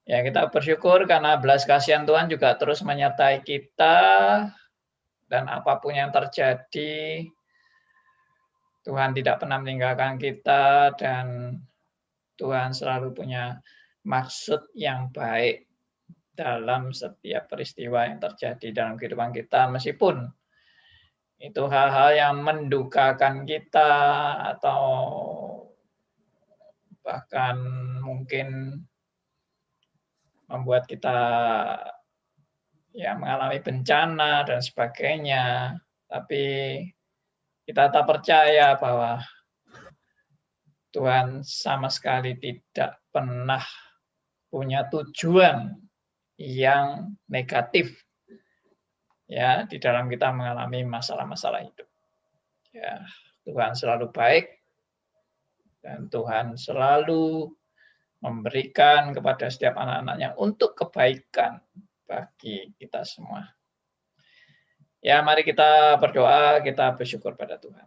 Ya, kita bersyukur karena belas kasihan Tuhan juga terus menyertai kita, dan apapun yang terjadi, Tuhan tidak pernah meninggalkan kita, dan Tuhan selalu punya maksud yang baik dalam setiap peristiwa yang terjadi dalam kehidupan kita, meskipun itu hal-hal yang mendukakan kita atau bahkan mungkin membuat kita ya mengalami bencana dan sebagainya, tapi kita tak percaya bahwa Tuhan sama sekali tidak pernah punya tujuan yang negatif ya di dalam kita mengalami masalah-masalah hidup. Ya, Tuhan selalu baik dan Tuhan selalu memberikan kepada setiap anak-anaknya untuk kebaikan bagi kita semua. Ya, mari kita berdoa, kita bersyukur pada Tuhan.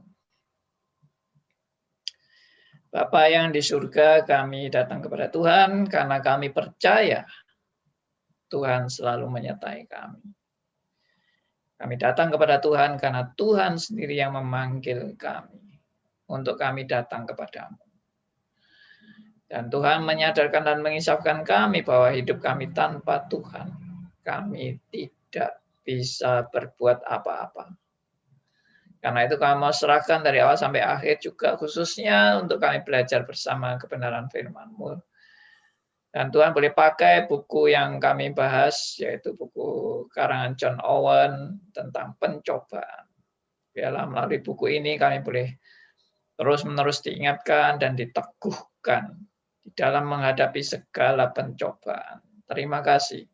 Bapa yang di surga, kami datang kepada Tuhan karena kami percaya Tuhan selalu menyertai kami. Kami datang kepada Tuhan karena Tuhan sendiri yang memanggil kami untuk kami datang kepadamu. Dan Tuhan menyadarkan dan mengisapkan kami bahwa hidup kami tanpa Tuhan, kami tidak bisa berbuat apa-apa. Karena itu kami mau serahkan dari awal sampai akhir juga khususnya untuk kami belajar bersama kebenaran firman-Mu. Dan Tuhan boleh pakai buku yang kami bahas, yaitu buku karangan John Owen tentang pencobaan. Biarlah melalui buku ini kami boleh terus-menerus diingatkan dan diteguhkan di dalam menghadapi segala pencobaan. Terima kasih.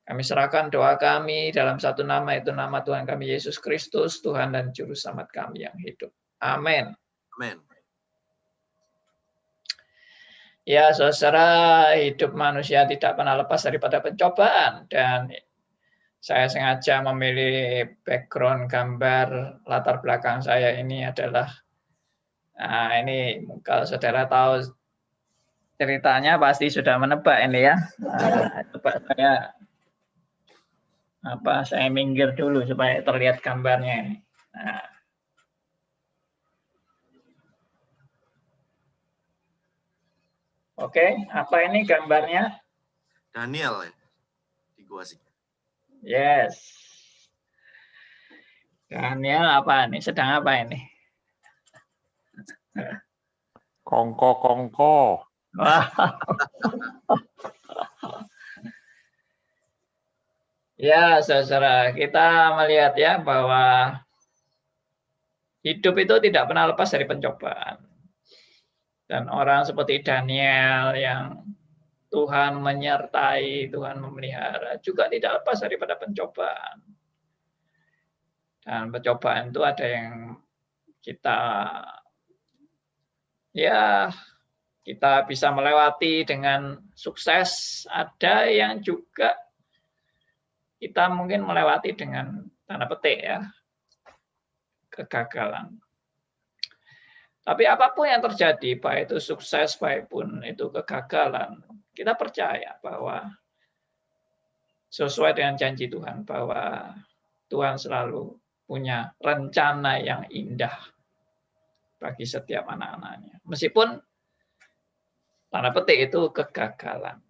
Kami serahkan doa kami dalam satu nama, itu nama Tuhan kami Yesus Kristus, Tuhan dan Juru Selamat kami yang hidup. Amin. Amin. Ya, saudara, hidup manusia tidak pernah lepas daripada pencobaan. Dan saya sengaja memilih background gambar latar belakang saya ini adalah, nah ini kalau saudara tahu ceritanya pasti sudah menebak ini ya. Coba saya minggir dulu supaya terlihat gambarnya ini. Nah. Oke, apa ini gambarnya? Daniel ya, di gua sih. Yes. Daniel apa nih? Sedang apa ini? Kongko. Wah. Ya, saudara, kita melihat ya bahwa hidup itu tidak pernah lepas dari pencobaan. Dan orang seperti Daniel yang Tuhan menyertai, Tuhan memelihara, juga tidak lepas daripada pencobaan. Dan pencobaan itu ada yang kita bisa melewati dengan sukses, ada yang juga kita mungkin melewati dengan tanda petik ya, kegagalan. Tapi apapun yang terjadi, baik itu sukses, baik pun itu kegagalan, kita percaya bahwa sesuai dengan janji Tuhan, bahwa Tuhan selalu punya rencana yang indah bagi setiap anak-anaknya. Meskipun tanda petik itu kegagalan.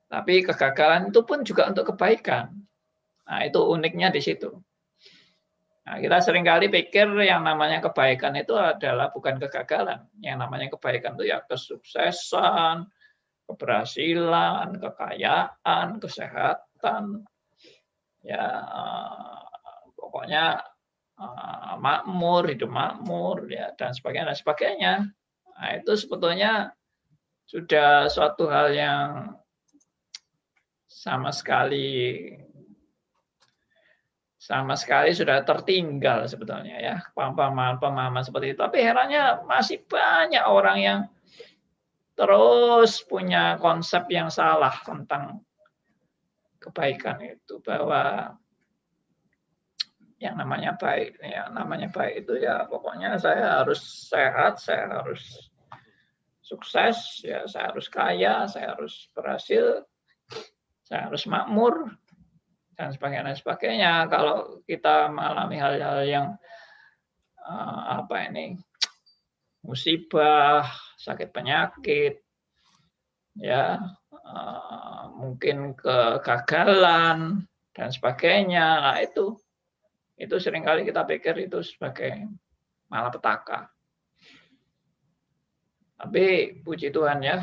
Tapi kegagalan itu pun juga untuk kebaikan. Nah, itu uniknya di situ. Nah, kita seringkali pikir yang namanya kebaikan itu adalah bukan kegagalan. Yang namanya kebaikan itu ya kesuksesan, keberhasilan, kekayaan, kesehatan, ya pokoknya makmur, hidup makmur, ya dan sebagainya dan sebagainya. Nah, itu sebetulnya sudah suatu hal yang sama sekali sudah tertinggal sebetulnya ya, pemahaman seperti itu. Tapi herannya masih banyak orang yang terus punya konsep yang salah tentang kebaikan itu, bahwa yang namanya baik itu ya pokoknya saya harus sehat, saya harus sukses, ya saya harus kaya, saya harus berhasil, saya harus makmur, dan sebagainya. Kalau kita mengalami hal-hal yang musibah, sakit penyakit, ya mungkin kegagalan dan sebagainya. Nah, itu seringkali kita pikir itu sebagai malapetaka. Tapi puji Tuhan ya,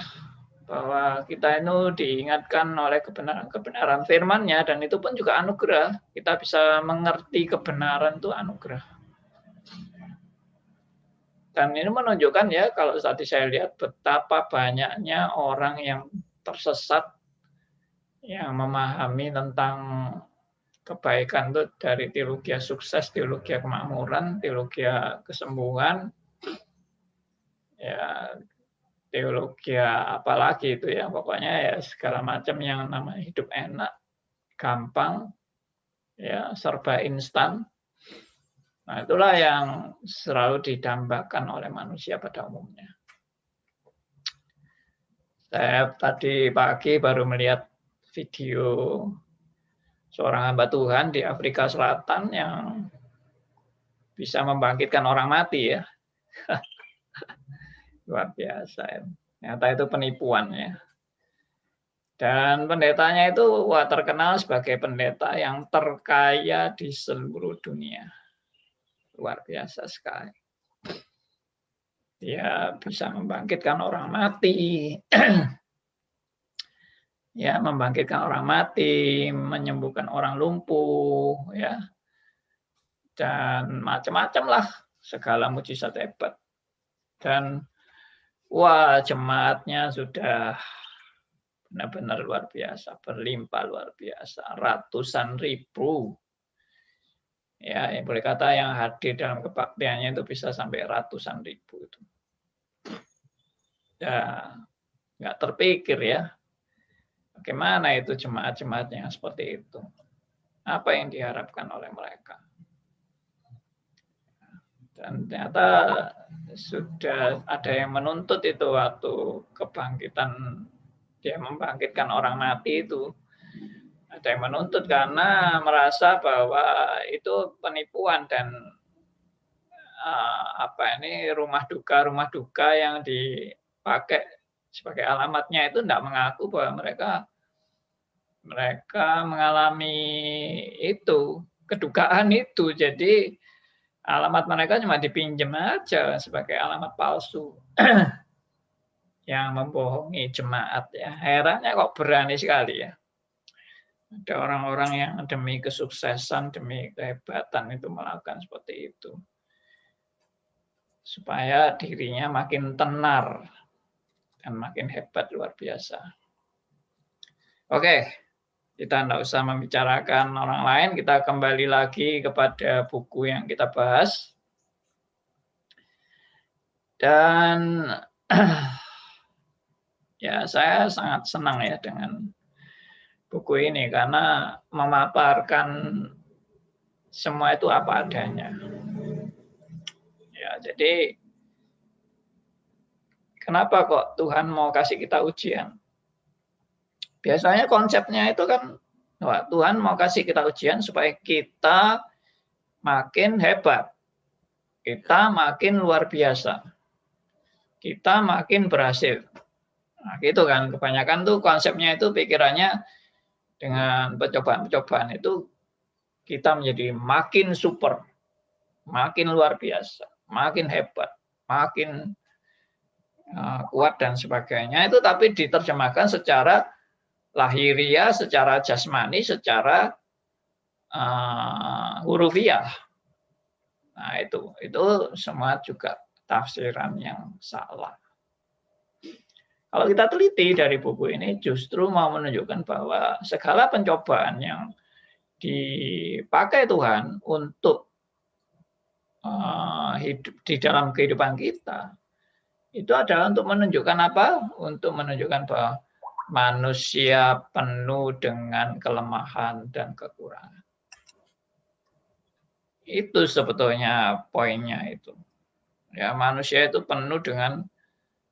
bahwa kita itu diingatkan oleh kebenaran firman-Nya, dan itu pun juga anugerah. Kita bisa mengerti kebenaran itu anugerah. Dan ini menunjukkan ya, kalau tadi saya lihat betapa banyaknya orang yang tersesat, yang memahami tentang kebaikan itu dari teologi sukses, teologi kemakmuran, teologi kesembuhan, ya teologi apalagi itu ya, pokoknya ya segala macam yang namanya hidup enak, gampang, ya serba instan. Nah, itulah yang selalu didambakan oleh manusia pada umumnya. Saya tadi pagi baru melihat video seorang hamba Tuhan di Afrika Selatan yang bisa membangkitkan orang mati ya. Luar biasa ya. Ternyata itu penipuan ya. Dan pendetanya itu terkenal sebagai pendeta yang terkaya di seluruh dunia. Luar biasa sekali. Dia bisa membangkitkan orang mati. Ya, membangkitkan orang mati, menyembuhkan orang lumpuh, ya. Dan macam-macam lah, segala mujizat hebat. Dan wah, jemaatnya sudah benar-benar luar biasa, berlimpah luar biasa, ratusan ribu. Ya, yang boleh kata yang hadir dalam kebaktiannya itu bisa sampai ratusan ribu itu. Ya, nggak terpikir ya, bagaimana itu jemaat-jemaat yang seperti itu. Apa yang diharapkan oleh mereka. Dan ternyata sudah ada yang menuntut itu waktu kebangkitan, dia membangkitkan orang mati itu. Ada yang menuntut karena merasa bahwa itu penipuan dan rumah duka yang dipakai sebagai alamatnya itu tidak mengaku bahwa mereka mengalami itu, kedukaan itu. Jadi alamat mereka cuma dipinjam aja sebagai alamat palsu yang membohongi jemaat ya. Herannya kok berani sekali ya. Ada orang-orang yang demi kesuksesan, demi kehebatan itu melakukan seperti itu. Supaya dirinya makin tenar dan makin hebat luar biasa. Oke, kita tidak usah membicarakan orang lain, kita kembali lagi kepada buku yang kita bahas. Dan ya saya sangat senang ya dengan buku ini karena memaparkan semua itu apa adanya. Ya, jadi kenapa kok Tuhan mau kasih kita ujian? Biasanya konsepnya itu kan, wah, Tuhan mau kasih kita ujian supaya kita makin hebat, kita makin luar biasa, kita makin berhasil. Nah, gitu kan, kebanyakan tuh konsepnya itu pikirannya dengan percobaan-percobaan itu kita menjadi makin super, makin luar biasa, makin hebat, makin kuat dan sebagainya. Itu tapi diterjemahkan secara lahiriah, secara jasmani, secara hurufiah. Nah, itu semua juga tafsiran yang salah. Kalau kita teliti dari buku ini justru mau menunjukkan bahwa segala pencobaan yang dipakai Tuhan untuk hidup di dalam kehidupan kita itu adalah untuk menunjukkan apa? Untuk menunjukkan bahwa manusia penuh dengan kelemahan dan kekurangan. Itu sebetulnya poinnya itu. Ya, manusia itu penuh dengan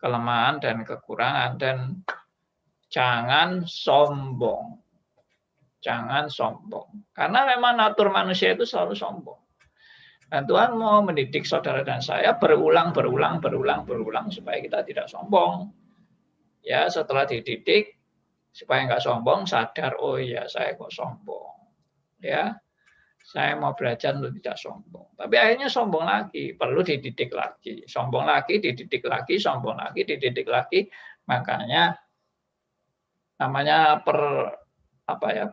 kelemahan dan kekurangan, dan jangan sombong. Jangan sombong. Karena memang natur manusia itu selalu sombong. Dan Tuhan mau mendidik saudara dan saya berulang supaya kita tidak sombong. Ya, setelah dididik supaya nggak sombong, sadar, oh iya saya kok sombong. Ya, saya mau belajar untuk tidak sombong. Tapi akhirnya sombong lagi, perlu dididik lagi. Sombong lagi, dididik lagi, sombong lagi, dididik lagi. Makanya namanya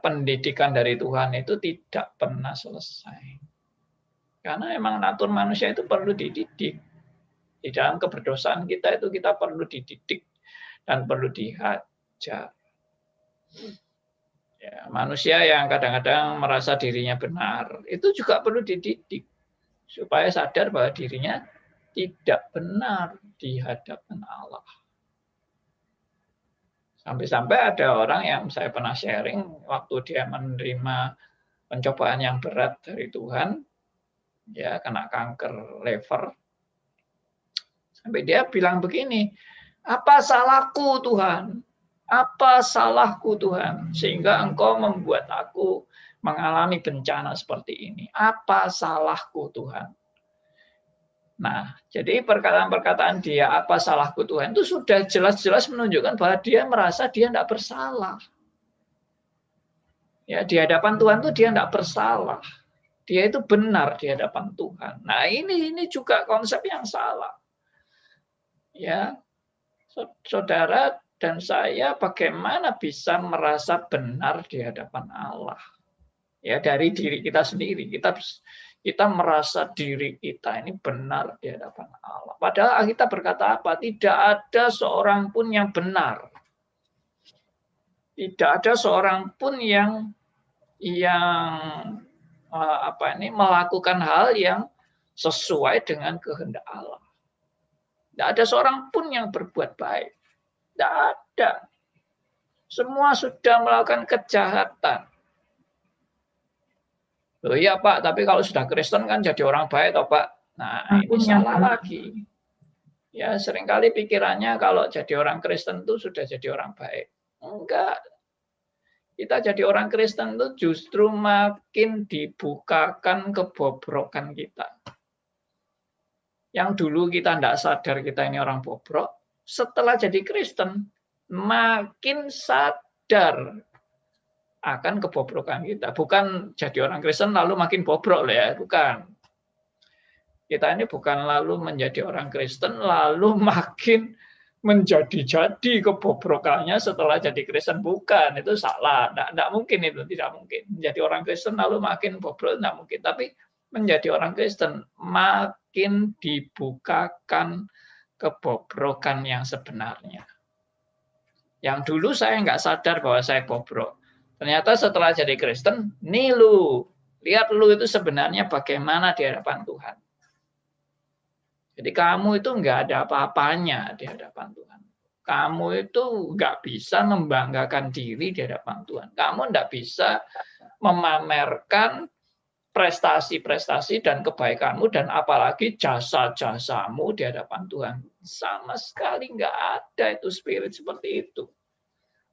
pendidikan dari Tuhan itu tidak pernah selesai. Karena memang natur manusia itu perlu dididik. Di dalam keberdosaan kita itu kita perlu dididik dan perlu dihajar. Ya, manusia yang kadang-kadang merasa dirinya benar, itu juga perlu dididik supaya sadar bahwa dirinya tidak benar di hadapan Allah. Sampai-sampai ada orang yang saya pernah sharing waktu dia menerima pencobaan yang berat dari Tuhan, ya kena kanker liver. Sampai dia bilang begini, apa salahku Tuhan? Apa salahku Tuhan? Sehingga engkau membuat aku mengalami bencana seperti ini. Apa salahku Tuhan? Nah, jadi perkataan-perkataan dia, apa salahku Tuhan, itu sudah jelas-jelas menunjukkan bahwa dia merasa dia tidak bersalah. Ya, di hadapan Tuhan itu dia tidak bersalah. Dia itu benar di hadapan Tuhan. Nah, ini juga konsep yang salah. Ya, saudara dan saya bagaimana bisa merasa benar di hadapan Allah? Ya, dari diri kita sendiri. Kita merasa diri kita ini benar di hadapan Allah. Padahal kita berkata apa? Tidak ada seorang pun yang benar. Tidak ada seorang pun yang melakukan hal yang sesuai dengan kehendak Allah. Tidak ada seorang pun yang berbuat baik. Tidak ada. Semua sudah melakukan kejahatan. Loh iya Pak, tapi kalau sudah Kristen kan jadi orang baik toh Pak. Nah ini salah lagi. Ya seringkali pikirannya kalau jadi orang Kristen itu sudah jadi orang baik. Enggak. Kita jadi orang Kristen itu justru makin dibukakan kebobrokan kita. Yang dulu kita tidak sadar kita ini orang bobrok, setelah jadi Kristen makin sadar akan kebobrokan kita. Bukan jadi orang Kristen lalu makin bobrok ya, bukan. Kita ini bukan lalu menjadi orang Kristen lalu makin menjadi-jadi kebobrokannya setelah jadi Kristen, bukan. Itu salah, tidak mungkin itu, tidak mungkin. Menjadi orang Kristen lalu makin bobrok, tidak mungkin. Tapi menjadi orang Kristen makin dibukakan kebobrokan yang sebenarnya. Yang dulu saya nggak sadar bahwa saya bobrok. Ternyata setelah jadi Kristen, nih lu, lihat lu itu sebenarnya bagaimana di hadapan Tuhan. Jadi kamu itu nggak ada apa-apanya di hadapan Tuhan. Kamu itu nggak bisa membanggakan diri di hadapan Tuhan. Kamu nggak bisa memamerkan prestasi-prestasi dan kebaikanmu dan apalagi jasa-jasamu di hadapan Tuhan. Sama sekali nggak ada itu spirit seperti itu.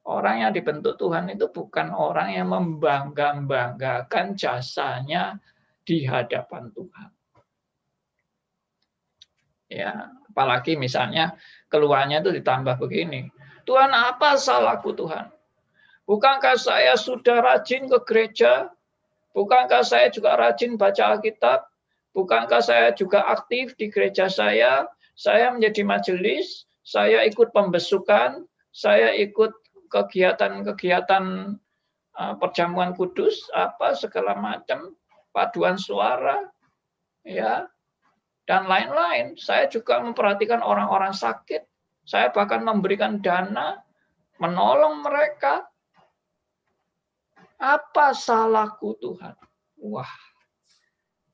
Orang yang dibentuk Tuhan itu bukan orang yang membanggakan jasanya di hadapan Tuhan. Ya, apalagi misalnya keluarnya itu ditambah begini. Tuhan, apa salahku Tuhan? Bukankah saya sudah rajin ke gereja? Bukankah saya juga rajin baca Alkitab? Bukankah saya juga aktif di gereja saya? Saya menjadi majelis, saya ikut pembesukan, saya ikut kegiatan-kegiatan perjamuan kudus, apa segala macam, paduan suara, ya, dan lain-lain. Saya juga memperhatikan orang-orang sakit. Saya bahkan memberikan dana, menolong mereka. Apa salahku Tuhan? Wah,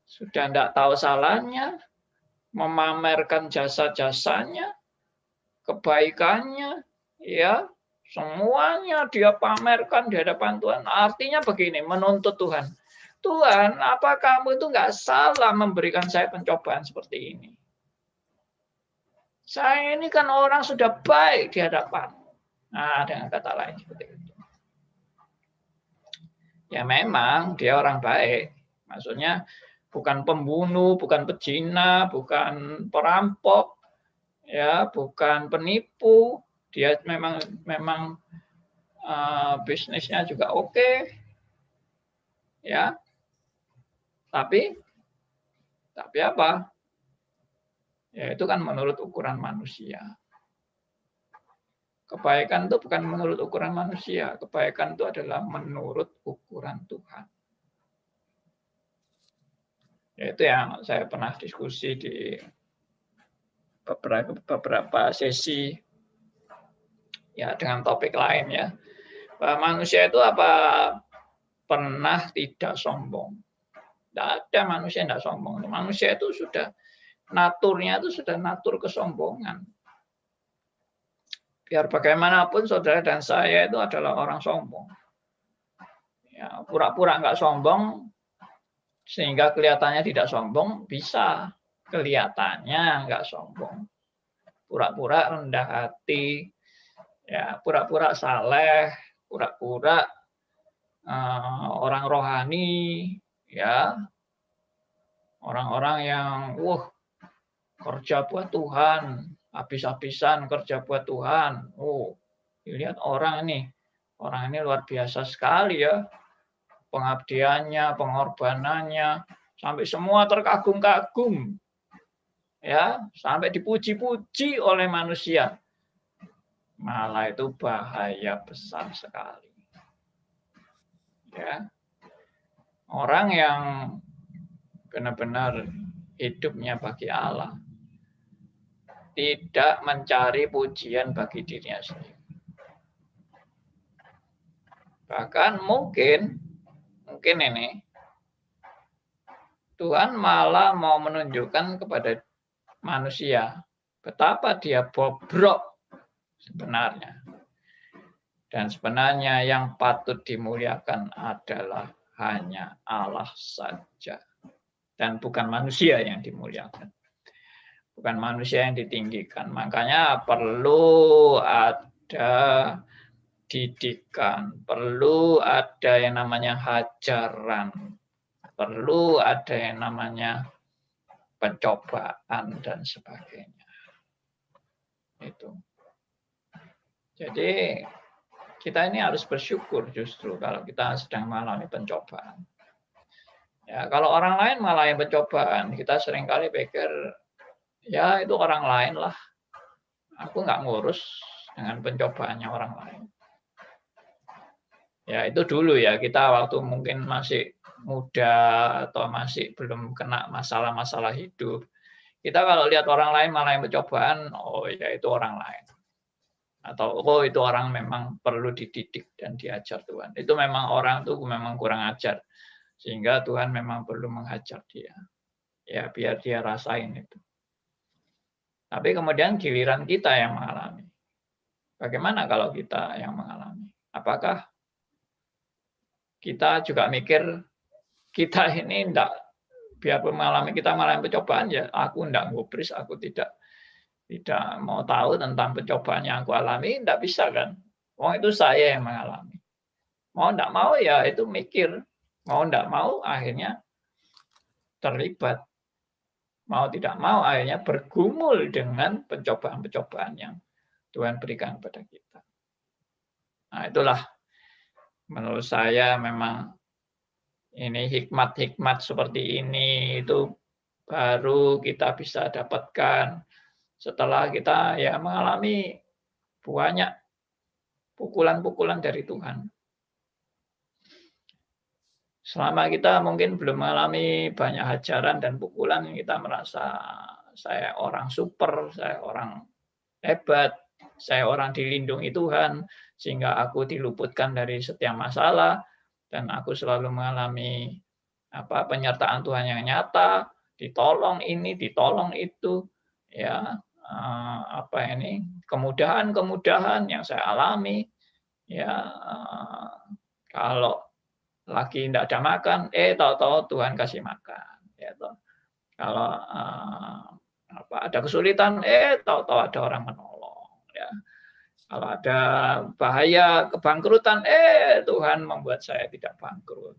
sudah tidak tahu salahnya, memamerkan jasa-jasanya, kebaikannya, ya, semuanya dia pamerkan di hadapan Tuhan. Artinya begini, menuntut Tuhan. Tuhan, apa kamu itu nggak salah memberikan saya pencobaan seperti ini? Saya ini kan orang sudah baik di hadapan. Nah, dengan kata lain seperti itu. Ya memang dia orang baik. Maksudnya bukan pembunuh, bukan pezina, bukan perampok, ya, bukan penipu. Dia memang bisnisnya juga oke, ya. Tapi apa? Ya itu kan menurut ukuran manusia. Kebaikan itu bukan menurut ukuran manusia, kebaikan itu adalah menurut ukuran Tuhan. Ya, itu yang saya pernah diskusi di beberapa sesi ya dengan topik lain ya. Bahwa manusia itu apa pernah tidak sombong? Tidak ada manusia yang tidak sombong. Manusia itu sudah naturnya itu sudah natur kesombongan. Biar bagaimanapun saudara dan saya itu adalah orang sombong. Ya, pura-pura nggak sombong sehingga kelihatannya tidak sombong, bisa kelihatannya nggak sombong. Pura-pura rendah hati, ya pura-pura saleh, pura-pura orang rohani, ya orang-orang yang kerja buat Tuhan, habis-habisan kerja buat Tuhan. Dilihat orang ini luar biasa sekali ya, pengabdiannya, pengorbanannya, sampai semua terkagum-kagum, ya, sampai dipuji-puji oleh manusia. Malah itu bahaya besar sekali. Ya, orang yang benar-benar hidupnya bagi Allah, tidak mencari pujian bagi dirinya sendiri. Bahkan mungkin ini Tuhan malah mau menunjukkan kepada manusia betapa dia bobrok sebenarnya. Dan sebenarnya yang patut dimuliakan adalah hanya Allah saja. Dan bukan manusia yang dimuliakan. Bukan manusia yang ditinggikan. Makanya perlu ada didikan, perlu ada yang namanya hajaran, perlu ada yang namanya pencobaan dan sebagainya. Itu. Jadi kita ini harus bersyukur justru kalau kita sedang mengalami pencobaan. Ya, kalau orang lain mengalami pencobaan, kita seringkali pikir, ya itu orang lain lah. Aku nggak ngurus dengan pencobaannya orang lain. Ya itu dulu ya, kita waktu mungkin masih muda atau masih belum kena masalah-masalah hidup. Kita kalau lihat orang lain mengalami pencobaan, ya itu orang lain. Atau itu orang memang perlu dididik dan diajar Tuhan. Itu memang orang itu memang kurang ajar. Sehingga Tuhan memang perlu menghajar dia. Ya biar dia rasain itu. Tapi kemudian giliran kita yang mengalami. Bagaimana kalau kita yang mengalami? Apakah kita juga mikir kita ini enggak, biarpun kita mengalami pencobaan, ya aku enggak ngubris, aku tidak mau tahu tentang pencobaan yang aku alami, enggak bisa kan? Itu saya yang mengalami. Mau enggak mau ya itu mikir. Mau enggak mau akhirnya terlibat. Mau tidak mau akhirnya bergumul dengan pencobaan-pencobaan yang Tuhan berikan kepada kita. Nah itulah menurut saya memang ini hikmat-hikmat seperti ini itu baru kita bisa dapatkan setelah kita ya mengalami banyak pukulan-pukulan dari Tuhan. Selama kita mungkin belum mengalami banyak hajaran dan pukulan, kita merasa saya orang super, saya orang hebat, saya orang dilindungi Tuhan, sehingga aku diluputkan dari setiap masalah, dan aku selalu mengalami penyertaan Tuhan yang nyata, ditolong ini, ditolong itu, ya kemudahan-kemudahan yang saya alami, ya kalau lagi tidak ada makan, tahu-tahu Tuhan kasih makan, ya toh. Kalau ada kesulitan, tahu-tahu ada orang menolong. Ya. Kalau ada bahaya kebangkrutan, Tuhan membuat saya tidak bangkrut.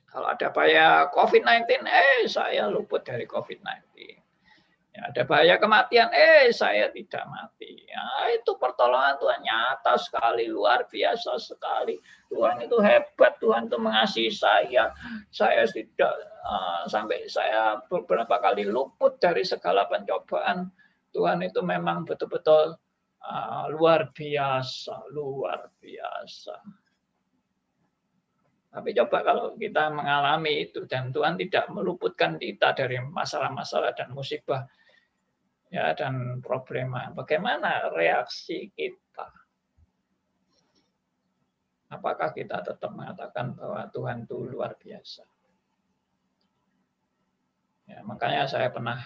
Kalau ada bahaya COVID-19, saya luput dari COVID-19. Ya, ada bahaya kematian, saya tidak mati. Ya, itu pertolongan Tuhan nyata sekali, luar biasa sekali. Tuhan itu hebat, Tuhan itu mengasihi saya. Saya tidak sampai saya beberapa kali luput dari segala pencobaan. Tuhan itu memang betul-betul luar biasa, luar biasa. Tapi coba kalau kita mengalami itu dan Tuhan tidak meluputkan kita dari masalah-masalah dan musibah, ya, dan problema, bagaimana reaksi kita? Apakah kita tetap mengatakan bahwa Tuhan itu luar biasa? Ya, makanya saya pernah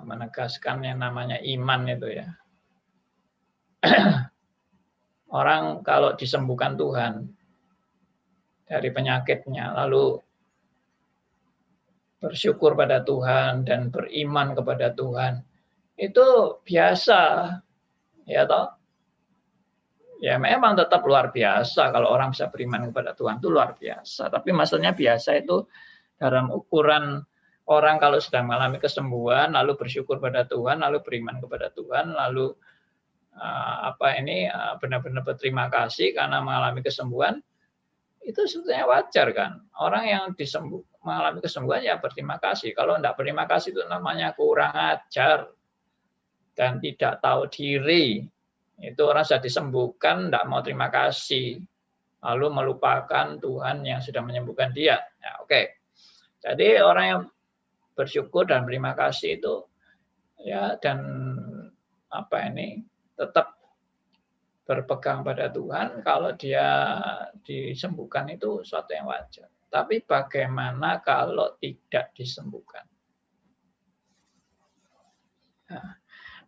menegaskan yang namanya iman itu ya. Orang kalau disembuhkan Tuhan dari penyakitnya, lalu bersyukur pada Tuhan dan beriman kepada Tuhan, itu biasa, ya toh? Ya memang tetap luar biasa kalau orang bisa beriman kepada Tuhan, itu luar biasa. Tapi maksudnya biasa itu dalam ukuran orang kalau sedang mengalami kesembuhan, lalu bersyukur pada Tuhan, lalu beriman kepada Tuhan, lalu benar-benar berterima kasih karena mengalami kesembuhan, itu sebetulnya wajar kan. Orang yang mengalami kesembuhan ya berterima kasih. Kalau tidak berterima kasih itu namanya kurang ajar dan tidak tahu diri. Itu orang sudah disembuhkan, tidak mau terima kasih, lalu melupakan Tuhan yang sudah menyembuhkan dia. Ya, oke. Jadi orang yang bersyukur dan berterima kasih itu ya, dan tetap berpegang pada Tuhan, kalau dia disembuhkan itu suatu yang wajar. Tapi bagaimana kalau tidak disembuhkan? Nah,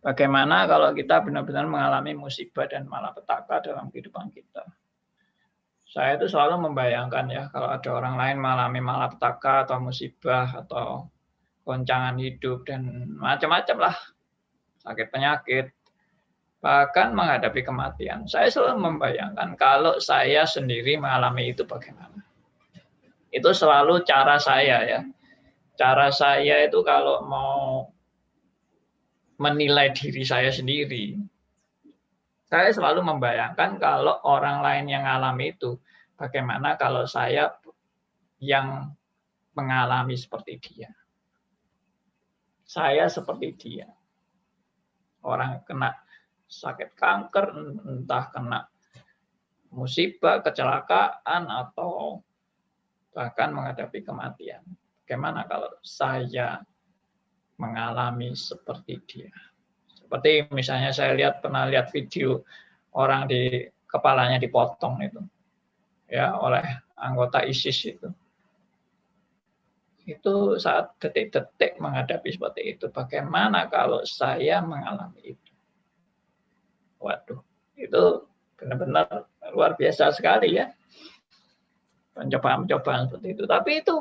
bagaimana kalau kita benar-benar mengalami musibah dan malapetaka dalam kehidupan kita? Saya itu selalu membayangkan ya, kalau ada orang lain mengalami malapetaka atau musibah atau goncangan hidup dan macam-macam lah, sakit penyakit, bahkan menghadapi kematian. Saya selalu membayangkan kalau saya sendiri mengalami itu bagaimana. Itu selalu cara saya ya. Cara saya itu kalau mau menilai diri saya sendiri, saya selalu membayangkan kalau orang lain yang mengalami itu, bagaimana kalau saya yang mengalami seperti dia. Saya seperti dia. Orang kena sakit kanker, entah kena musibah, kecelakaan, atau bahkan menghadapi kematian. Bagaimana kalau saya mengalami seperti dia? Seperti misalnya saya pernah lihat video orang kepalanya dipotong itu, ya, oleh anggota ISIS itu. Itu saat detik-detik menghadapi seperti itu. Bagaimana kalau saya mengalami itu? Waduh, itu benar-benar luar biasa sekali ya. Pencobaan-pencobaan seperti itu. Tapi itu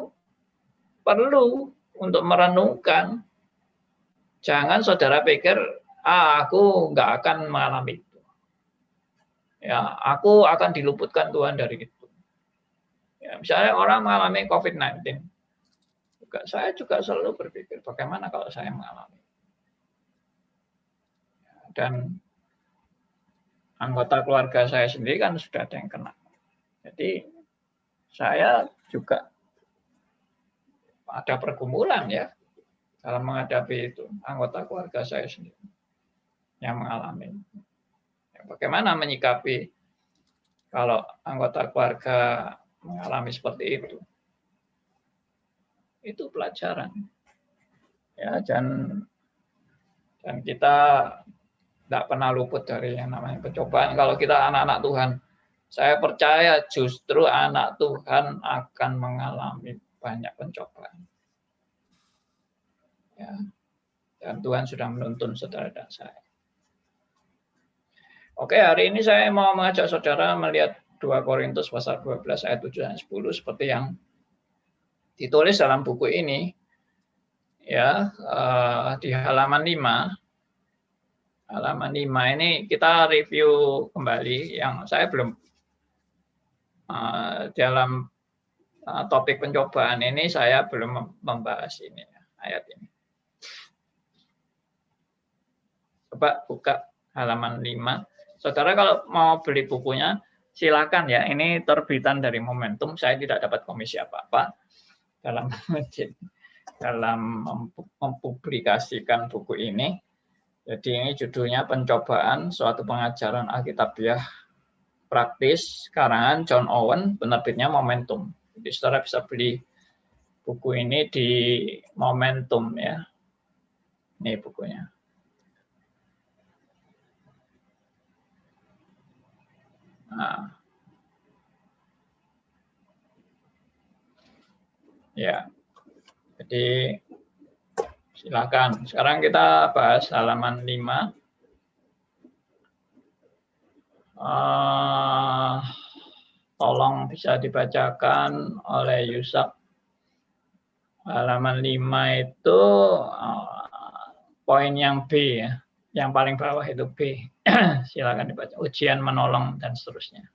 perlu untuk merenungkan. Jangan saudara pikir, aku nggak akan mengalami itu. Ya, aku akan diluputkan Tuhan dari itu. Ya, misalnya orang mengalami COVID-19. Saya juga selalu berpikir, bagaimana kalau saya mengalami. Dan anggota keluarga saya sendiri kan sudah ada yang kena. Jadi saya juga ada pergumulan ya dalam menghadapi itu, anggota keluarga saya sendiri yang mengalami. Bagaimana menyikapi kalau anggota keluarga mengalami seperti itu? Itu pelajaran. Ya, dan kita tidak pernah luput dari yang namanya pencobaan. Kalau kita anak-anak Tuhan, saya percaya justru anak Tuhan akan mengalami banyak pencobaan. Ya, dan Tuhan sudah menuntun saudara dan saya. Oke, hari ini saya mau mengajak saudara melihat 2 Korintus pasal 12 ayat 7 dan 10 seperti yang ditulis dalam buku ini. ya di halaman 5. Halaman 5 ini kita review kembali yang saya belum dalam topik pencobaan ini saya belum membahas ini ayat ini. Coba buka halaman 5. Saudara kalau mau beli bukunya silakan ya. Ini terbitan dari Momentum. Saya tidak dapat komisi apa-apa dalam mempublikasikan buku ini. Jadi ini judulnya Pencobaan, Suatu Pengajaran Alkitabiah Praktis, karangan John Owen, penerbitnya Momentum. Jadi saudara bisa beli buku ini di Momentum ya. Ini bukunya. Nah. Ya. Jadi silakan. Sekarang kita bahas halaman 5. Tolong bisa dibacakan oleh Yusuf. Halaman 5 itu poin yang B ya. Yang paling bawah itu B. Silakan dibaca. Ujian menolong dan seterusnya.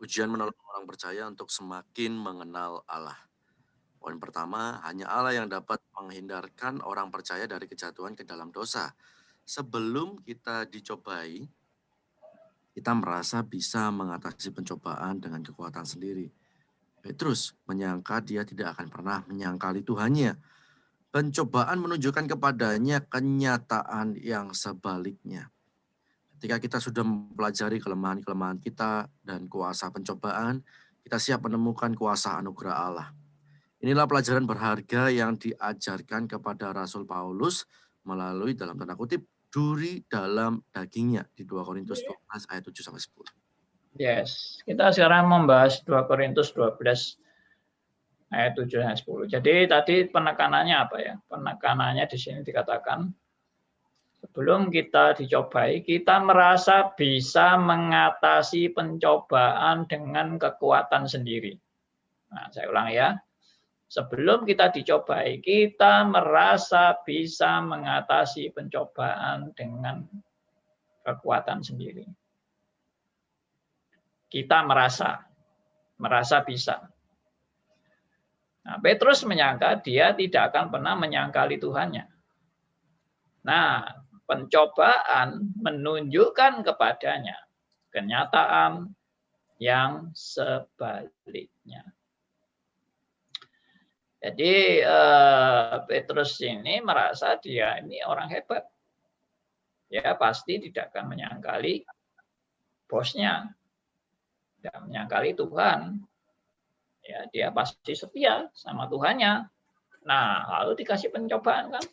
Ujian menolong orang percaya untuk semakin mengenal Allah. Poin pertama, hanya Allah yang dapat menghindarkan orang percaya dari kejatuhan ke dalam dosa. Sebelum kita dicobai, kita merasa bisa mengatasi pencobaan dengan kekuatan sendiri. Petrus menyangka dia tidak akan pernah menyangkali Tuhannya. Pencobaan menunjukkan kepadanya kenyataan yang sebaliknya. Ketika kita sudah mempelajari kelemahan-kelemahan kita dan kuasa pencobaan, kita siap menemukan kuasa anugerah Allah. Inilah pelajaran berharga yang diajarkan kepada Rasul Paulus melalui dalam tanda kutip duri dalam dagingnya di 2 Korintus 12 ayat 7-10. Yes, kita sekarang membahas 2 Korintus 12 ayat 7-10. Jadi tadi penekanannya apa ya? Penekanannya di sini dikatakan sebelum kita dicobai, kita merasa bisa mengatasi pencobaan dengan kekuatan sendiri. Nah, saya ulang ya. Sebelum kita dicobai, kita merasa bisa mengatasi pencobaan dengan kekuatan sendiri. Kita merasa bisa. Nah, Petrus menyangka dia tidak akan pernah menyangkali Tuhannya. Nah, pencobaan menunjukkan kepadanya kenyataan yang sebaliknya. Jadi Petrus ini merasa dia ini orang hebat. Ya pasti tidak akan menyangkali bosnya, tidak menyangkali Tuhan. Ya dia pasti setia sama Tuhannya. Nah lalu dikasih pencobaan kan.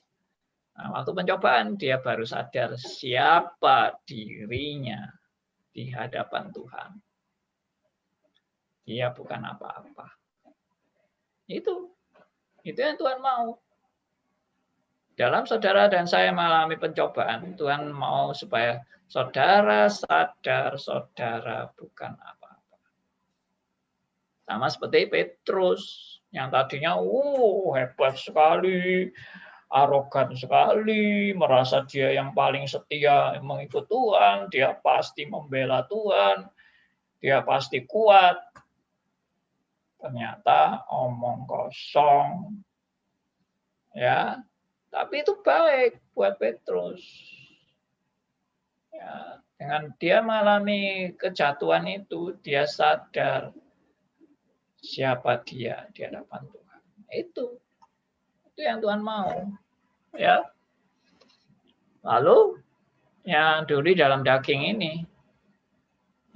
Nah, waktu pencobaan dia baru sadar siapa dirinya di hadapan Tuhan. Dia bukan apa-apa. Itu yang Tuhan mau. Dalam saudara dan saya mengalami pencobaan, Tuhan mau supaya saudara sadar saudara bukan apa-apa. Sama seperti Petrus yang tadinya hebat sekali, arogan sekali, merasa dia yang paling setia mengikut Tuhan, dia pasti membela Tuhan, dia pasti kuat. Ternyata omong kosong. Ya, tapi itu baik buat Petrus. Ya, dengan dia mengalami kejatuhan itu, dia sadar siapa dia di hadapan Tuhan. Itu yang Tuhan mau. Ya. Lalu yang duri dalam daging ini,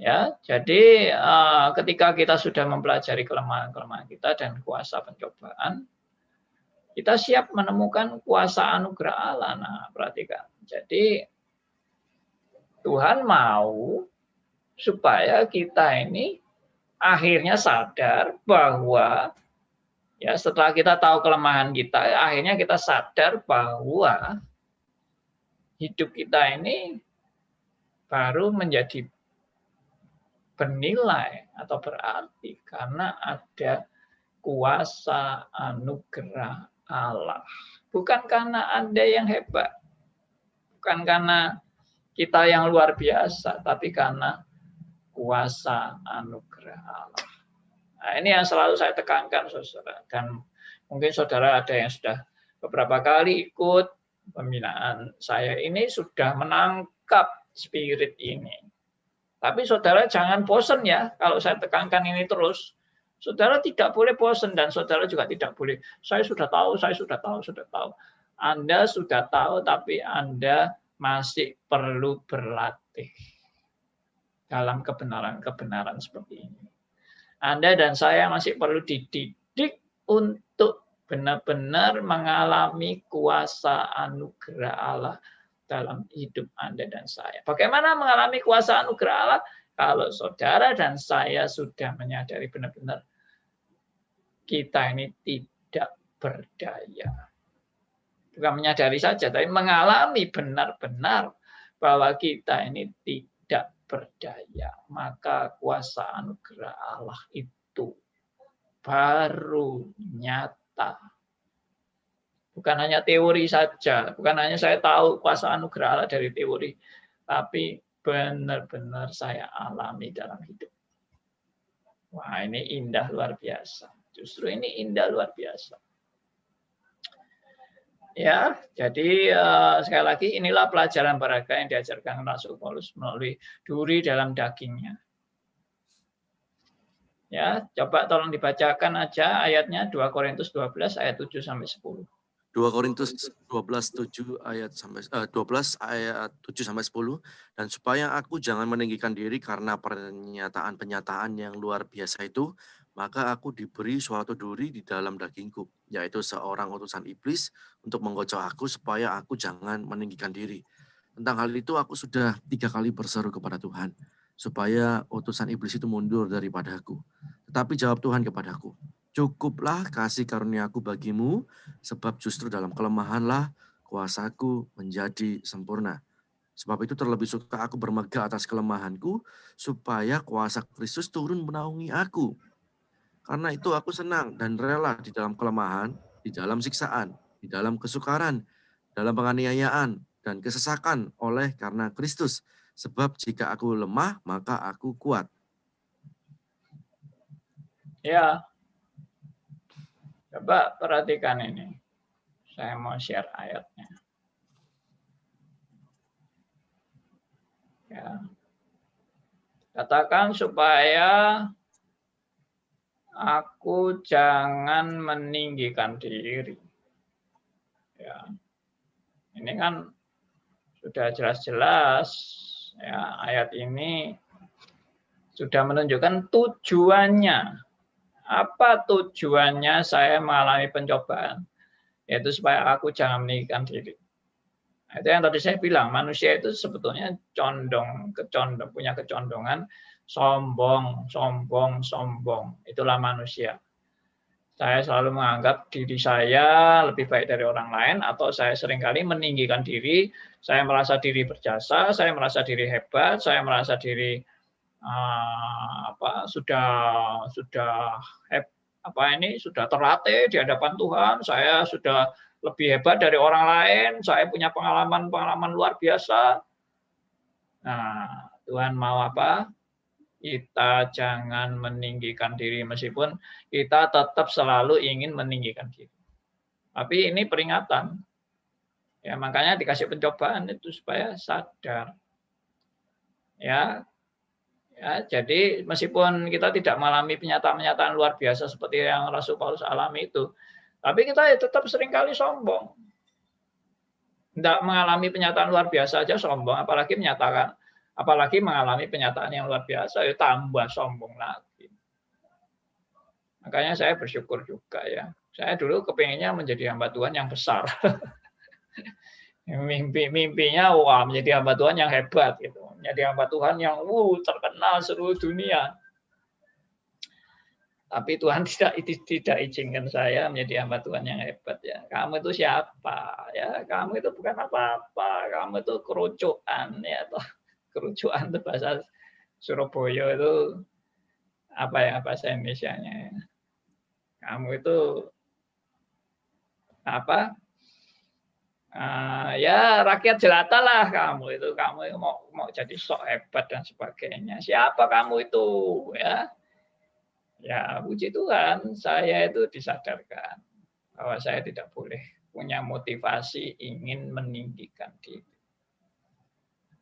ya. Jadi ketika kita sudah mempelajari kelemahan-kelemahan kita dan kuasa pencobaan, kita siap menemukan kuasa anugerah Allah. Nah, perhatikan. Jadi Tuhan mau supaya kita ini akhirnya sadar bahwa ya setelah kita tahu kelemahan kita, akhirnya kita sadar bahwa hidup kita ini baru menjadi bernilai atau berarti karena ada kuasa anugerah Allah. bukan karena Anda yang hebat, bukan karena kita yang luar biasa, tapi karena kuasa anugerah Allah. Nah, ini yang selalu saya tekankan, saudara. Dan mungkin saudara ada yang sudah beberapa kali ikut pembinaan saya ini sudah menangkap spirit ini. Tapi saudara jangan bosan ya, kalau saya tekankan ini terus. Saudara tidak boleh bosan dan saudara juga tidak boleh, saya sudah tahu, saya sudah tahu, sudah tahu. Anda sudah tahu, tapi Anda masih perlu berlatih dalam kebenaran-kebenaran seperti ini. Anda dan saya masih perlu dididik untuk benar-benar mengalami kuasa anugerah Allah dalam hidup Anda dan saya. Bagaimana mengalami kuasa anugerah Allah? Kalau saudara dan saya sudah menyadari benar-benar kita ini tidak berdaya. Bukan menyadari saja, tapi mengalami benar-benar bahwa kita ini tidak berdaya. Maka kuasa anugerah Allah itu baru nyata. Bukan hanya teori saja, bukan hanya saya tahu kuasa anugerah Allah dari teori, tapi benar-benar saya alami dalam hidup. Wah, ini indah luar biasa. Justru ini indah luar biasa. Ya, jadi sekali lagi inilah pelajaran berharga yang diajarkan Rasul Paulus melalui duri dalam dagingnya. Ya, coba tolong dibacakan aja ayatnya 2 Korintus 12 ayat 7 sampai 10. 2 Korintus 12 ayat 7 sampai 10, dan supaya aku jangan meninggikan diri karena pernyataan-pernyataan yang luar biasa itu, maka aku diberi suatu duri di dalam dagingku, yaitu seorang utusan iblis untuk menggocok aku supaya aku jangan meninggikan diri. Tentang hal itu aku sudah 3 kali berseru kepada Tuhan supaya utusan iblis itu mundur daripadaku. Tetapi jawab Tuhan kepadaku, cukuplah kasih karuniaku bagimu, sebab justru dalam kelemahanlah kuasaku menjadi sempurna. Sebab itu terlebih suka aku bermegah atas kelemahanku, supaya kuasa Kristus turun menaungi aku. Karena itu aku senang dan rela di dalam kelemahan, di dalam siksaan, di dalam kesukaran, dalam penganiayaan, dan kesesakan oleh karena Kristus. Sebab jika aku lemah, maka aku kuat. Ya, coba perhatikan ini. Saya mau share ayatnya. Ya. Katakan supaya aku jangan meninggikan diri. Ya. Ini kan sudah jelas-jelas ya, ayat ini sudah menunjukkan tujuannya. Apa tujuannya saya mengalami pencobaan? Yaitu supaya aku jangan meninggikan diri. Itu yang tadi saya bilang, manusia itu sebetulnya punya kecondongan sombong. Itulah manusia. Saya selalu menganggap diri saya lebih baik dari orang lain, atau saya seringkali meninggikan diri. Saya merasa diri berjasa, saya merasa diri hebat, saya merasa diri sudah terlatih di hadapan Tuhan. Saya sudah lebih hebat dari orang lain, saya punya pengalaman luar biasa. Nah, Tuhan mau apa? Kita jangan meninggikan diri, meskipun kita tetap selalu ingin meninggikan diri. Tapi ini peringatan. Ya, makanya dikasih pencobaan itu supaya sadar. Ya, jadi meskipun kita tidak mengalami penyataan-penyataan luar biasa seperti yang Rasul Paulus alami itu, tapi kita tetap seringkali sombong. Tidak mengalami penyataan luar biasa aja sombong, apalagi mengalami penyataan yang luar biasa, ya tambah sombong lagi. Makanya saya bersyukur juga ya. Saya dulu kepinginnya menjadi hamba Tuhan yang besar. Mimpinya wah menjadi hamba Tuhan yang hebat gitu. Menjadi hamba Tuhan yang terkenal seluruh dunia. Tapi Tuhan tidak izinkan saya menjadi hamba Tuhan yang hebat ya. Kamu itu siapa? Ya, kamu itu bukan apa-apa. Kamu itu kerucukan ya toh. Kerucukan itu bahasa Surabaya itu apa ya bahasa Indonesianya? Kamu itu apa? Ya rakyat jelata lah kamu itu, kamu mau jadi sok hebat dan sebagainya. Siapa kamu itu, ya? Ya puji Tuhan, saya itu disadarkan bahwa saya tidak boleh punya motivasi ingin meninggikan diri.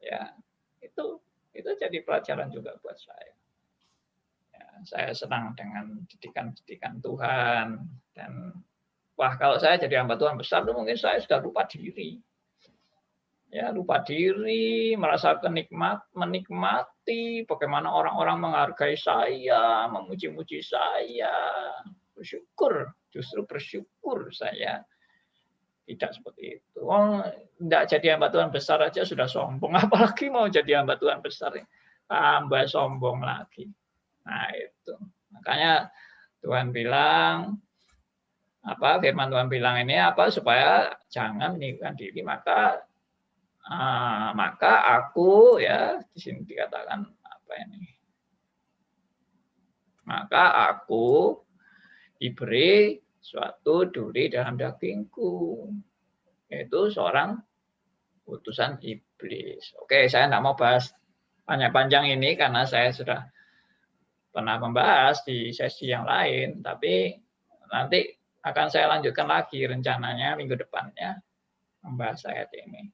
Ya, itu jadi pelajaran juga buat saya. Ya, saya senang dengan didikan-didikan Tuhan, dan wah kalau saya jadi hamba Tuhan besar tuh mungkin saya sudah lupa diri. Ya, lupa diri, merasa menikmati bagaimana orang-orang menghargai saya, memuji-muji saya. Bersyukur, justru bersyukur saya tidak seperti itu. Tidak jadi hamba Tuhan besar aja sudah sombong, apalagi mau jadi hamba Tuhan besar, tambah sombong lagi. Nah itu, makanya Tuhan bilang, firman Tuhan bilang ini supaya jangan meninggikan diri, maka aku, ya di sini dikatakan maka aku diberi suatu duri dalam dagingku, yaitu seorang utusan iblis. Oke, saya tidak mau bahas panjang-panjang ini karena saya sudah pernah membahas di sesi yang lain, tapi nanti akan saya lanjutkan lagi rencananya minggu depannya membahas ayat ini.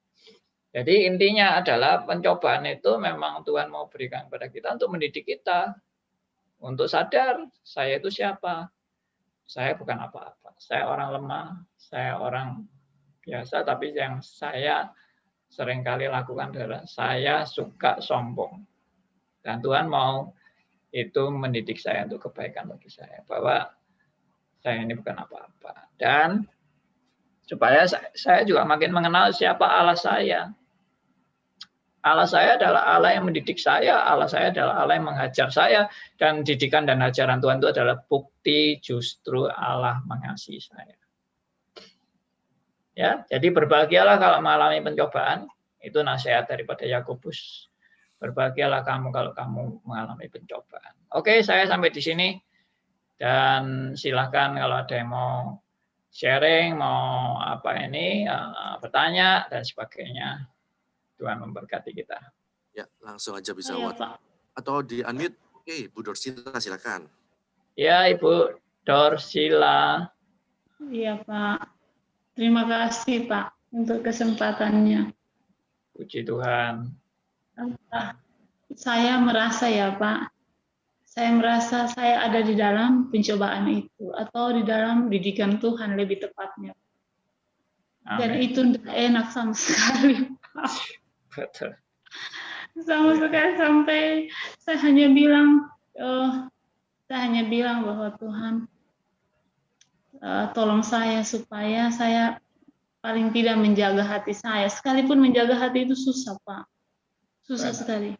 Jadi intinya adalah pencobaan itu memang Tuhan mau berikan kepada kita untuk mendidik kita, untuk sadar saya itu siapa. Saya bukan apa-apa, saya orang lemah, saya orang biasa, tapi yang saya seringkali lakukan adalah saya suka sombong. Dan Tuhan mau itu mendidik saya untuk kebaikan bagi saya, bahwa saya ini bukan apa-apa. Dan supaya saya juga makin mengenal siapa Allah saya. Allah saya adalah Allah yang mendidik saya, Allah saya adalah Allah yang menghajar saya, dan didikan dan ajaran Tuhan itu adalah bukti justru Allah mengasihi saya. Ya, jadi berbahagialah kalau mengalami pencobaan, itu nasihat daripada Yakobus. Berbahagialah kamu kalau kamu mengalami pencobaan. Oke, saya sampai di sini, dan silakan kalau ada yang mau sharing, mau bertanya dan sebagainya. Tuhan memberkati kita. Ya, langsung aja bisa Pak. Atau di unmute. Oke, Bu Dorsila silakan. Ya, Ibu Dorsila. Iya, Pak. Terima kasih, Pak, untuk kesempatannya. Puji Tuhan. Saya merasa ya, Pak, saya merasa saya ada di dalam pencobaan itu, atau di dalam didikan Tuhan lebih tepatnya. Amin. Dan itu tidak enak sama sekali, Pak. Betul. Sama sekali, sampai saya hanya bilang bahwa Tuhan, tolong saya supaya saya paling tidak menjaga hati saya. Sekalipun menjaga hati itu susah, Pak. Susah sekali.